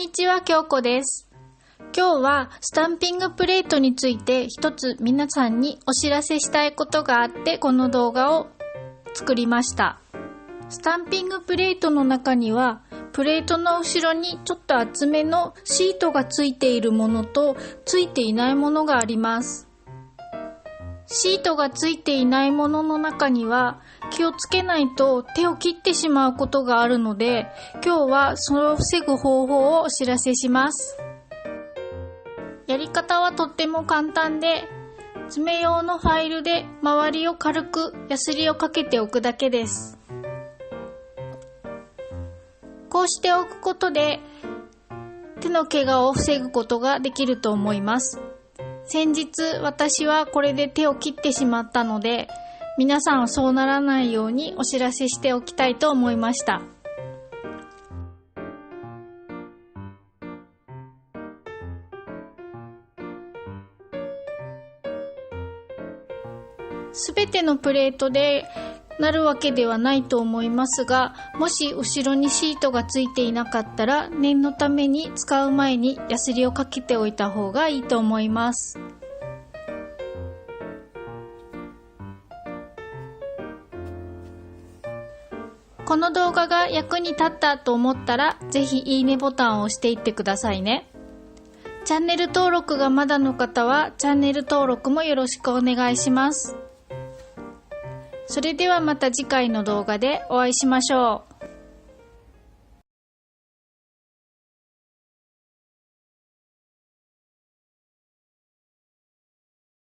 にちは、京子です。今日はスタンピングプレートについて一つ皆さんにお知らせしたいことがあってこの動画を作りました。スタンピングプレートの中にはプレートの後ろにちょっと厚めのシートがついているものとついていないものがあります。シートがついていないものの中には気をつけないと手を切ってしまうことがあるので、今日はそれを防ぐ方法をお知らせします。やり方はとっても簡単で、爪用のファイルで周りを軽くヤスリをかけておくだけです。こうしておくことで手の怪我を防ぐことができると思います。先日私はこれで手を切ってしまったので、皆さんはそうならないようにお知らせしておきたいと思いました。すべてのプレートでなるわけではないと思いますが、もし後ろにシートがついていなかったら念のために使う前にヤスリをかけておいた方がいいと思います。この動画が役に立ったと思ったらぜひいいねボタンを押していってくださいね。チャンネル登録がまだの方はチャンネル登録もよろしくお願いします。それではまた次回の動画でお会いしましょう。